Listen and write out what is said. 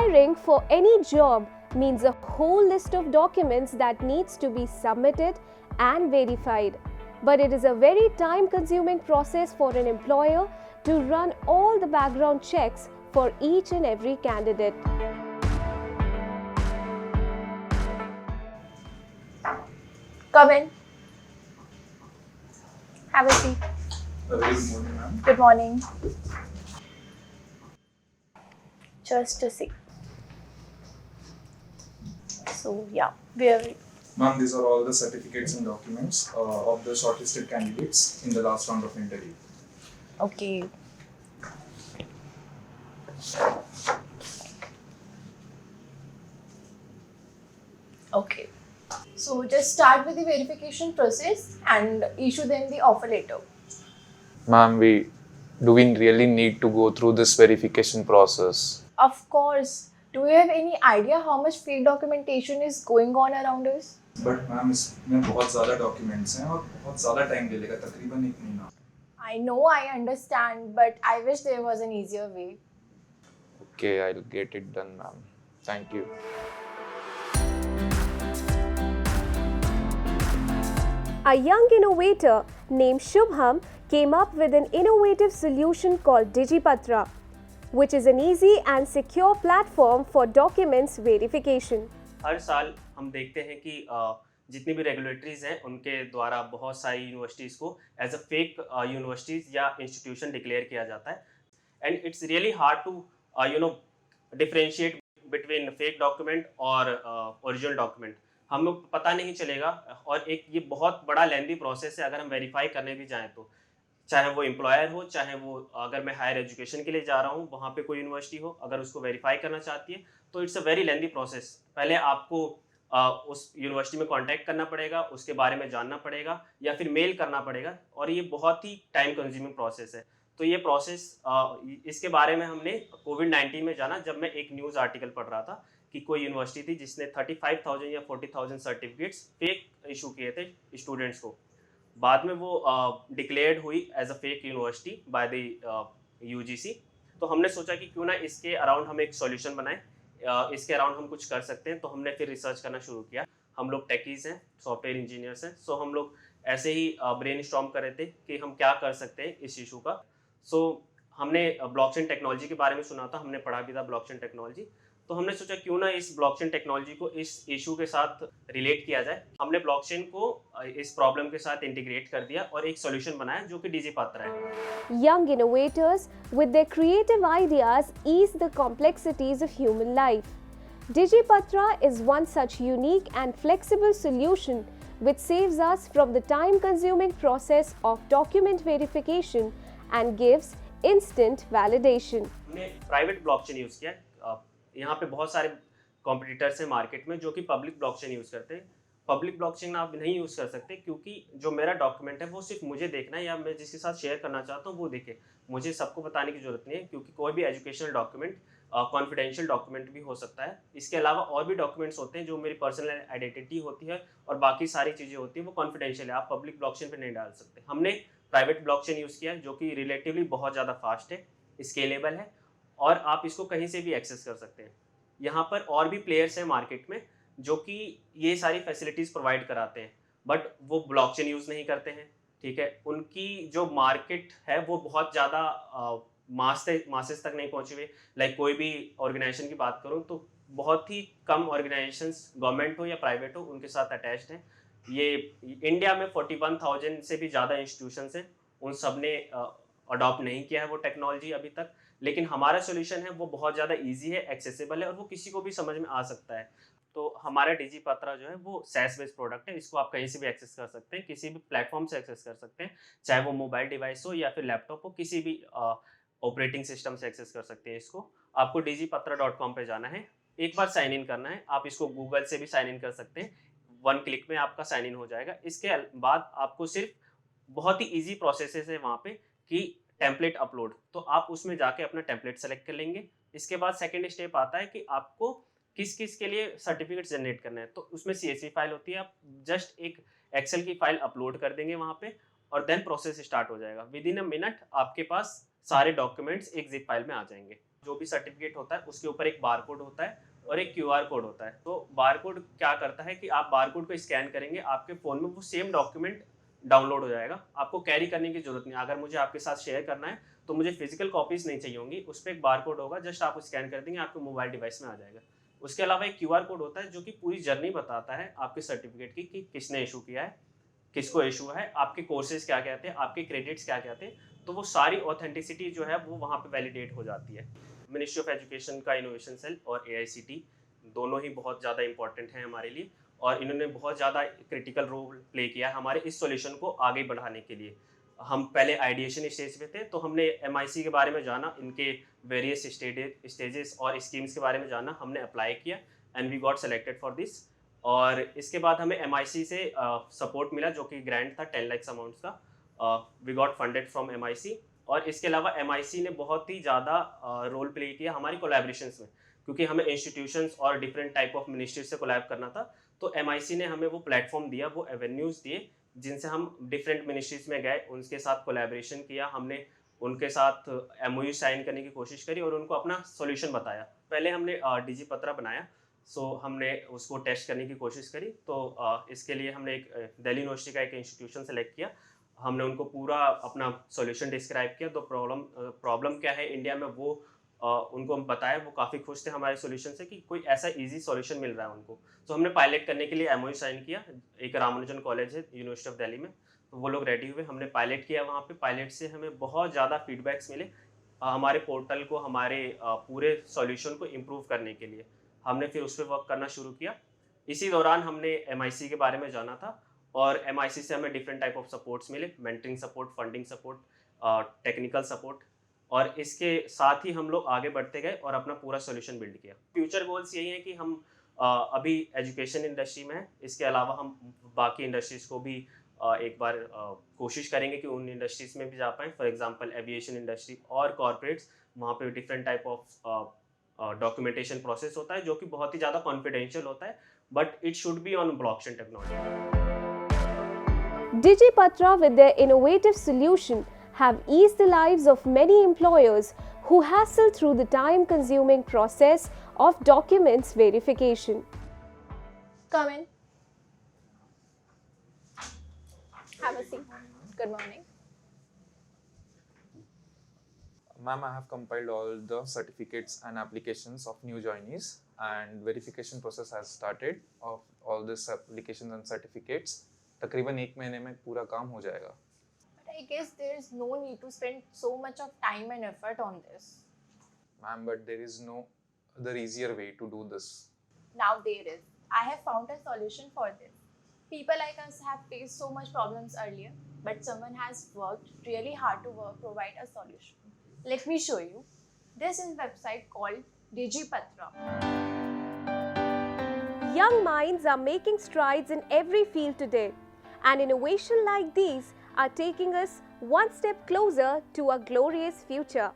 Hiring for any job means a whole list of documents that needs to be submitted and verified. But it is a very time-consuming process for an employer to run all the background checks for each and every candidate. Come in. Have a seat. Very good morning, ma'am. Good morning. Just a sec. So yeah, where Ma'am, these are all the certificates and documents of the shortlisted candidates in the last round of interview. okay. Okay. So just start with the verification process and issue them the offer letter. Ma'am, do we really need to go through this verification process? Of course. Do you have any idea how much fake documentation is going on around us? But ma'am इसमें बहुत ज़्यादा documents हैं और बहुत ज़्यादा time ले लेगा, तकरीबन 1 महीना. I know, I understand, but I wish there was an easier way. Okay, I'll get it done, ma'am. Thank you. A young innovator named Shubham came up with an innovative solution called Digipatra, which is an easy and secure platform for documents verification. हर साल हम देखते हैं कि जितनी भी regulatories हैं उनके द्वारा बहुत सारी यूनिवर्सिटीज़ को एज अ फेक यूनिवर्सिटीज़ या इंस्टीट्यूशन डिक्लेयर किया जाता है and it's really hard to differentiate between fake document और ओरिजिनल डॉक्यूमेंट. हमें पता नहीं चलेगा और एक ये बहुत बड़ा लेंदी प्रोसेस है अगर हम वेरीफाई करने भी जाएँ तो, चाहे वो एम्प्लॉयर हो, चाहे वो अगर मैं हायर एजुकेशन के लिए जा रहा हूँ वहाँ पे कोई यूनिवर्सिटी हो, अगर उसको वेरीफाई करना चाहती है तो it's a very lengthy process. पहले आपको उस यूनिवर्सिटी में कांटेक्ट करना पड़ेगा, उसके बारे में जानना पड़ेगा या फिर मेल करना पड़ेगा और ये बहुत ही टाइम कंज्यूमिंग प्रोसेस है. तो ये प्रोसेस इसके बारे में हमने कोविड-19 में जाना जब मैं एक न्यूज़ आर्टिकल पढ़ रहा था कि कोई यूनिवर्सिटी थी जिसने 35,000 या 40,000 सर्टिफिकेट्स फेक इशू किए थे स्टूडेंट्स को. बाद में वो डिक्लेयर्ड हुई as a fake university by the UGC. तो हमने सोचा कि क्यों ना इसके अराउंड हम एक सॉल्यूशन बनाएं, इसके अराउंड हम कुछ कर सकते हैं. तो हमने फिर रिसर्च करना शुरू किया. हम लोग टेकीज़ हैं, सॉफ्टवेयर इंजीनियर्स हैं, सो हम लोग ऐसे ही ब्रेनस्टॉर्म कर रहे थे कि हम क्या कर सकते हैं इस इशू का. सो हमने ब्लॉकचेन टेक्नोलॉजी के बारे में सुना था, हमने पढ़ा भी था ब्लॉकचेन टेक्नोलॉजी. तो हमने सोचा क्यों ना इस ब्लॉकचेन टेक्नोलॉजी को इस इशू के साथ रिलेट किया जाए. हमने ब्लॉकचेन को इस प्रॉब्लम के साथ इंटीग्रेट कर दिया और एक सॉल्यूशन बनाया जो कि डिजिपात्रा है. Young innovators with their creative ideas ease the complexities of human life. Digipatra is one such unique and flexible solution which saves us from the time-consuming process of document verification and gives instant validation. हमने private blockchain use किया. यहाँ पे बहुत सारे competitors हैं market में जो कि पब्लिक ब्लॉकचेन यूज़ करते हैं. पब्लिक ब्लॉकचेन आप नहीं यूज़ कर सकते क्योंकि जो मेरा डॉक्यूमेंट है वो सिर्फ मुझे देखना है या मैं जिसके साथ शेयर करना चाहता हूँ वो देखे. मुझे सबको बताने की ज़रूरत नहीं है क्योंकि कोई भी एजुकेशनल डॉक्यूमेंट कॉन्फिडेंशियल डॉक्यूमेंट भी हो सकता है. इसके अलावा और भी डॉक्यूमेंट्स होते हैं जो मेरी पर्सनल आइडेंटिटी होती है और बाकी सारी चीज़ें होती हैं वो कॉन्फिडेंशियल है, आप पब्लिक ब्लॉकचेन पर नहीं डाल सकते. हमने प्राइवेट ब्लॉकचेन यूज़ किया जो कि रिलेटिवली बहुत ज़्यादा फास्ट है, स्केलेबल है और आप इसको कहीं से भी एक्सेस कर सकते हैं. यहाँ पर और भी प्लेयर्स हैं मार्केट में जो कि ये सारी फैसिलिटीज़ प्रोवाइड कराते हैं बट वो ब्लॉकचेन यूज़ नहीं करते हैं. ठीक है, उनकी जो मार्केट है वो बहुत ज़्यादा मासेस तक नहीं पहुँचे हुए. लाइक कोई भी ऑर्गेनाइजेशन की बात करूँ तो बहुत ही कम ऑर्गेनाइजेशंस गवर्नमेंट हो या प्राइवेट हो उनके साथ अटैच्ड हैं. ये इंडिया में 41,000 से भी ज़्यादा इंस्टीट्यूशंस हैं, उन सब ने अडॉप्ट नहीं किया है वो टेक्नोलॉजी अभी तक. लेकिन हमारा सॉल्यूशन है वो बहुत ज़्यादा इजी है, एक्सेसिबल है और वो किसी को भी समझ में आ सकता है. तो हमारा डिजिपत्रा जो है वो सैस बेस्ड प्रोडक्ट है. इसको आप कहीं से भी एक्सेस कर सकते हैं, किसी भी प्लेटफॉर्म से एक्सेस कर सकते हैं, चाहे वो मोबाइल डिवाइस हो या फिर लैपटॉप हो, किसी भी ऑपरेटिंग सिस्टम से एक्सेस कर सकते हैं. इसको आपको digipatra.com पे जाना है, एक बार साइन इन करना है. आप इसको गूगल से भी साइन इन कर सकते हैं, 1 क्लिक में आपका साइन इन हो जाएगा. इसके बाद आपको सिर्फ बहुत ही ईजी प्रोसेसेस है वहाँ पे कि टेम्पलेट अपलोड. तो आप उसमें जाके अपना टेम्पलेट सेलेक्ट कर लेंगे. इसके बाद सेकंड स्टेप आता है कि आपको किस किस के लिए सर्टिफिकेट जनरेट करना है. तो उसमें CSV फाइल होती है, आप जस्ट एक एक्सेल की फाइल अपलोड कर देंगे वहाँ पे और देन प्रोसेस स्टार्ट हो जाएगा. विद इन अ मिनट आपके पास सारे डॉक्यूमेंट्स एक जिप फाइल में आ जाएंगे. जो भी सर्टिफिकेट होता है उसके ऊपर एक बार कोड होता है और एक QR कोड होता है। तो बार कोड क्या करता है कि आप बार कोड को स्कैन करेंगे, आपके फ़ोन में वो सेम डॉक्यूमेंट डाउनलोड हो जाएगा, आपको कैरी करने की ज़रूरत नहीं। अगर मुझे आपके साथ शेयर करना है तो मुझे फिजिकल कॉपीज़ नहीं चाहिए होंगी, उस पर एक बार कोड होगा, जस्ट आप स्कैन कर देंगे, आपके मोबाइल डिवाइस में आ जाएगा। उसके अलावा एक QR कोड होता है जो कि पूरी जर्नी बताता है आपके सर्टिफिकेट की कि किसने इशू किया है, किसको इशू है, आपके कोर्सेज क्या क्या थे, आपके क्रेडिट्स क्या क्या थे। तो वो सारी ऑथेंटिसिटी जो है वो वहाँ पे वैलिडेट हो जाती है। मिनिस्ट्री ऑफ एजुकेशन का इनोवेशन सेल और AICT दोनों ही बहुत ज़्यादा इंपॉर्टेंट हैं हमारे लिए, और इन्होंने बहुत ज़्यादा क्रिटिकल रोल प्ले किया है हमारे इस सॉल्यूशन को आगे बढ़ाने के लिए। हम पहले आइडिएशन स्टेज पे थे, तो हमने MIC के बारे में जाना, इनके वेरियस स्टेजेस और स्कीम्स के बारे में जाना, हमने अप्लाई किया and we got selected for this. और इसके बाद हमें MIC से सपोर्ट मिला जो कि ग्रांट था 10 लाख अमाउंट्स का, we got funded from MIC। और इसके अलावा MIC ने बहुत ही ज़्यादा रोल प्ले किया हमारी कोलैबोरेशंस में, क्योंकि हमें इंस्टीट्यूशंस और डिफरेंट टाइप ऑफ मिनिस्ट्री से कोलैब करना था। तो MIC ने हमें वो प्लेटफॉर्म दिया, वो एवेन्यूज़ दिए जिनसे हम डिफरेंट मिनिस्ट्रीज में गए, उनके साथ कोलैबोरेशन किया, हमने उनके साथ MOU साइन करने की कोशिश करी और उनको अपना सॉल्यूशन बताया। पहले हमने डिजिपत्रा बनाया, सो हमने उसको टेस्ट करने की कोशिश करी। तो इसके लिए हमने एक दिल्ली यूनिवर्सिटी का एक इंस्टीट्यूशन सेलेक्ट किया, हमने उनको पूरा अपना सॉल्यूशन डिस्क्राइब किया, तो प्रॉब्लम क्या है इंडिया में वो उनको हम बताया। वो काफ़ी खुश थे हमारे सॉल्यूशन से कि कोई ऐसा इजी सॉल्यूशन मिल रहा है उनको। तो हमने पायलट करने के लिए MOU साइन किया, एक रामानुजन कॉलेज है यूनिवर्सिटी ऑफ दिल्ली में, तो वो लोग रेडी हुए, हमने पायलट किया वहाँ पे। पायलट से हमें बहुत ज़्यादा फीडबैक्स मिले हमारे पोर्टल को, हमारे पूरे सॉल्यूशन को इम्प्रूव करने के लिए। हमने फिर उस पर वर्क करना शुरू किया। इसी दौरान हमने MIC के बारे में जाना था और MIC से हमें डिफरेंट टाइप ऑफ सपोर्ट्स मिले, mentoring support, funding support, technical support, और इसके साथ ही हम लोग आगे बढ़ते गए और अपना पूरा सॉल्यूशन बिल्ड किया। फ्यूचर गोल्स यही हैं कि हम अभी एजुकेशन इंडस्ट्री में हैं, इसके अलावा हम बाकी इंडस्ट्रीज को भी एक बार कोशिश करेंगे कि उन इंडस्ट्रीज में भी जा पाएँ। फॉर एग्जांपल एविएशन इंडस्ट्री और कॉर्पोरेट्स, वहाँ पे different type of documentation process होता है जो कि बहुत ही ज़्यादा कॉन्फिडेंशियल होता है, but it should be on blockchain technology. Digipatra, with their innovative solution, have eased the lives of many employers who hassle through the time-consuming process of documents verification. Come in. Have a seat. Good morning. Ma'am, I have compiled all the certificates and applications of new joinees, and verification process has started of all these applications and certificates. तकरीबन 1 महीने में पूरा काम हो जाएगा। But I guess there is no need to spend so much of time and effort on this. Ma'am, but there is no other easier way to do this. Now there is. I have found a solution for this. People like us have faced so much problems earlier, but someone has worked really hard to provide a solution. Let me show you. This is a website called Digipatra. Young minds are making strides in every field today, and innovation like these are taking us one step closer to a glorious future.